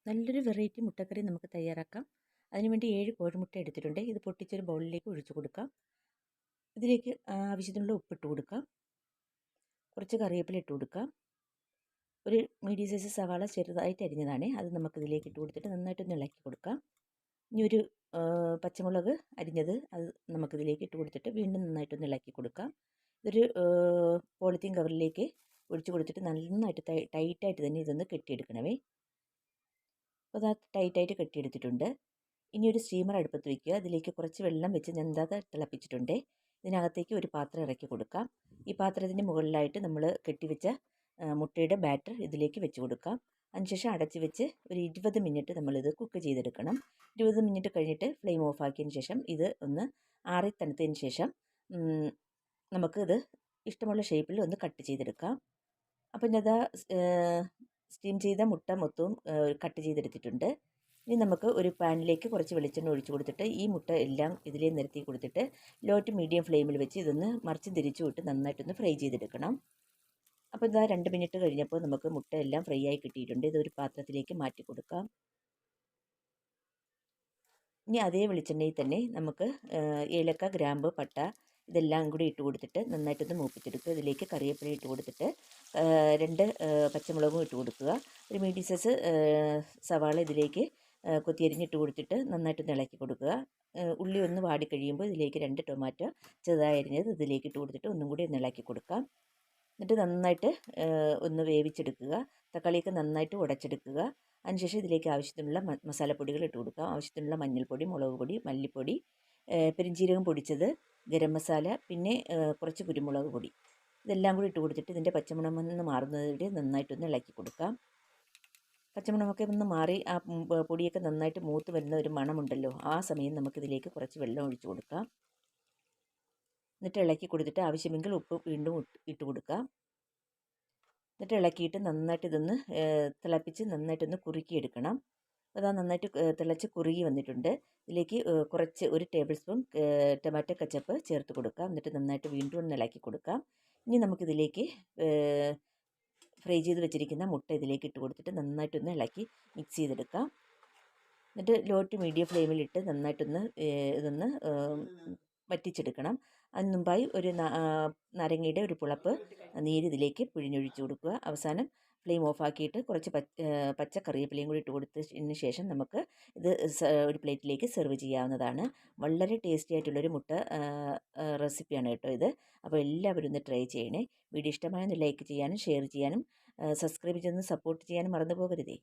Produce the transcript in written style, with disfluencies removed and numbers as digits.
നല്ലൊരു വെറൈറ്റി മുട്ടക്കറി നമുക്ക് തയ്യാറാക്കാം. അതിനുവേണ്ടി 7 കോഴിമുട്ട എടുത്തിട്ടുണ്ട്. ഇത് പൊട്ടിച്ചൊരു ബൗളിലേക്ക് ഒഴിച്ചു കൊടുക്കാം. ഇതിലേക്ക് ആവശ്യത്തിനുള്ള ഉപ്പിട്ട് കൊടുക്കാം. കുറച്ച് കറിവേപ്പില ഇട്ട് കൊടുക്കാം. ഒരു മീഡിയം സൈസ് സവാള ചെറുതായിട്ട് അരിഞ്ഞതാണ്. അത് നമുക്കിതിലേക്ക് ഇട്ട് കൊടുത്തിട്ട് നന്നായിട്ടൊന്ന് ഇളക്കി കൊടുക്കാം. ഇനി ഒരു പച്ചമുളക് അരിഞ്ഞത് അത് നമുക്കിതിലേക്ക് ഇട്ട് കൊടുത്തിട്ട് വീണ്ടും നന്നായിട്ടൊന്ന് ഇളക്കി കൊടുക്കാം. ഇതൊരു പോളിത്തീൻ കവറിലേക്ക് ഒഴിച്ചു കൊടുത്തിട്ട് നന്നായിട്ട് ടൈറ്റായിട്ട് തന്നെ ഇതൊന്ന് കെട്ടിയെടുക്കണമേ. അപ്പോൾ അത് ടൈറ്റായിട്ട് കെട്ടിയെടുത്തിട്ടുണ്ട്. ഇനി ഒരു സ്റ്റീമർ അടുപ്പത്ത് വയ്ക്കുക. അതിലേക്ക് കുറച്ച് വെള്ളം വെച്ച് വെന്താതെ തിളപ്പിച്ചിട്ടുണ്ട്. ഇതിനകത്തേക്ക് ഒരു പാത്രം ഇറക്കി കൊടുക്കാം. ഈ പാത്രത്തിൻ്റെ മുകളിലായിട്ട് നമ്മൾ കെട്ടിവെച്ച മുട്ടയുടെ ബാറ്റർ ഇതിലേക്ക് വെച്ച് കൊടുക്കാം. അതിനുശേഷം അടച്ച് വെച്ച് ഒരു 20 മിനിറ്റ് നമ്മളിത് കുക്ക് ചെയ്തെടുക്കണം. 20 മിനിറ്റ് കഴിഞ്ഞിട്ട് ഫ്ലെയിം ഓഫ് ആക്കിയതിന് ശേഷം ഇത് ഒന്ന് ആറി തണുത്തതിന് ശേഷം നമുക്ക് ഇത് ഇഷ്ടമുള്ള ഷേപ്പിൽ ഒന്ന് കട്ട് ചെയ്തെടുക്കാം. അപ്പം ഞാൻ സ്റ്റീം ചെയ്ത മുട്ട മൊത്തവും കട്ട് ചെയ്തെടുത്തിട്ടുണ്ട്. ഇനി നമുക്ക് ഒരു പാനിലേക്ക് കുറച്ച് വെളിച്ചെണ്ണ ഒഴിച്ചു കൊടുത്തിട്ട് ഈ മുട്ട എല്ലാം ഇതിലേ നിരത്തി കൊടുത്തിട്ട് ലോ ടു മീഡിയം ഫ്ലെയിമിൽ വെച്ച് ഇതൊന്ന് മറിച്ച് തിരിച്ചു വിട്ട് നന്നായിട്ടൊന്ന് ഫ്രൈ ചെയ്തെടുക്കണം. അപ്പോൾ ഇതാ 2 മിനിറ്റ് കഴിഞ്ഞപ്പോൾ നമുക്ക് മുട്ട എല്ലാം ഫ്രൈ ആയി കിട്ടിയിട്ടുണ്ട്. ഇതൊരു പാത്രത്തിലേക്ക് മാറ്റി കൊടുക്കാം. ഇനി അതേ വെളിച്ചെണ്ണയിൽ തന്നെ നമുക്ക് ഏലക്ക, ഗ്രാമ്പ്, പട്ട ഇതെല്ലാം കൂടി ഇട്ട് കൊടുത്തിട്ട് നന്നായിട്ടൊന്ന് മൂപ്പിച്ചെടുക്കുക. ഇതിലേക്ക് കറിവേപ്പില ഇട്ട് കൊടുത്തിട്ട് 2 പച്ചമുളകും ഇട്ട് കൊടുക്കുക. ഒരു മീഡിയം സൈസ് സവാള ഇതിലേക്ക് കൊത്തിയരിഞ്ഞിട്ട് കൊടുത്തിട്ട് നന്നായിട്ടൊന്ന് ഇളക്കി കൊടുക്കുക. ഉള്ളി ഒന്ന് വാടിക്കഴിയുമ്പോൾ ഇതിലേക്ക് 2 ടൊമാറ്റോ ചെറുതായി അരിഞ്ഞത് ഇതിലേക്ക് ഇട്ട് കൊടുത്തിട്ട് ഒന്നും കൂടി ഒന്ന് ഇളക്കി കൊടുക്കാം. എന്നിട്ട് നന്നായിട്ട് ഒന്ന് വേവിച്ചെടുക്കുക. തക്കാളിയൊക്കെ നന്നായിട്ട് ഉടച്ചെടുക്കുക. അതിനുശേഷം ഇതിലേക്ക് ആവശ്യത്തിനുള്ള മസാലപ്പൊടികൾ ഇട്ട് കൊടുക്കുക. ആവശ്യത്തിനുള്ള മഞ്ഞൾപ്പൊടി, മുളക് പൊടി, മല്ലിപ്പൊടി, പെരിഞ്ജീരകം പൊടിച്ചത്, ഗരം മസാല, പിന്നെ കുറച്ച് കുരുമുളക് പൊടി ഇതെല്ലാം കൂടി ഇട്ട് കൊടുത്തിട്ട് ഇതിൻ്റെ പച്ചമണം മാറുന്നത് വരെ നന്നായിട്ടൊന്ന് ഇളക്കി കൊടുക്കാം. പച്ചമണമൊക്കെ ഒന്ന് മാറി ആ പൊടിയൊക്കെ നന്നായിട്ട് മൂത്ത് വരുന്ന ഒരു മണമുണ്ടല്ലോ, ആ സമയം നമുക്കിതിലേക്ക് കുറച്ച് വെള്ളം ഒഴിച്ചു കൊടുക്കാം. എന്നിട്ട് ഇളക്കി കൊടുത്തിട്ട് ആവശ്യമെങ്കിൽ ഉപ്പ് വീണ്ടും ഇട്ട് കൊടുക്കാം. എന്നിട്ട് ഇളക്കിയിട്ട് നന്നായിട്ട് ഇതൊന്ന് തിളപ്പിച്ച് നന്നായിട്ടൊന്ന് കുറുക്കിയെടുക്കണം. അതാ നന്നായിട്ട് തിളച്ച് കുറുകി വന്നിട്ടുണ്ട്. ഇതിലേക്ക് കുറച്ച് 1 ടേബിൾ സ്പൂൺ ടൊമാറ്റോ കെച്ചപ്പ് ചേർത്ത് കൊടുക്കാം. എന്നിട്ട് നന്നായിട്ട് വീണ്ടും ഒന്ന് ഇളക്കി കൊടുക്കാം. ഇനി നമുക്കിതിലേക്ക് ഫ്രൈ ചെയ്ത് വെച്ചിരിക്കുന്ന മുട്ട ഇതിലേക്ക് ഇട്ട് കൊടുത്തിട്ട് നന്നായിട്ടൊന്ന് ഇളക്കി മിക്സ് ചെയ്തെടുക്കാം. എന്നിട്ട് ലോ ടു മീഡിയം ഫ്ലെയിമിലിട്ട് നന്നായിട്ടൊന്ന് ഇതൊന്ന് വറ്റിച്ചെടുക്കണം. അതിന് മുമ്പായി ഒരു നാരങ്ങയുടെ ഒരു പുളപ്പ് നീര് ഇതിലേക്ക് പിഴിഞ്ഞൊഴിച്ച് കൊടുക്കുക. അവസാനം ഫ്ലെയിം ഓഫാക്കിയിട്ട് കുറച്ച് പച്ച കറിവേപ്പിലയും കൂടി ഇട്ട് കൊടുത്തതിന് ശേഷം നമുക്ക് ഇത് ഒരു പ്ലേറ്റിലേക്ക് സെർവ് ചെയ്യാവുന്നതാണ്. വളരെ ടേസ്റ്റി ആയിട്ടുള്ളൊരു മുട്ട റെസിപ്പിയാണ് കേട്ടോ ഇത്. അപ്പോൾ എല്ലാവരും ഒന്ന് ട്രൈ ചെയ്യണേ. വീഡിയോ ഇഷ്ടമായൊന്ന് ലൈക്ക് ചെയ്യാനും ഷെയർ ചെയ്യാനും സബ്സ്ക്രൈബ് ചെയ്തൊന്ന് സപ്പോർട്ട് ചെയ്യാനും മറന്നു പോകരുതേ.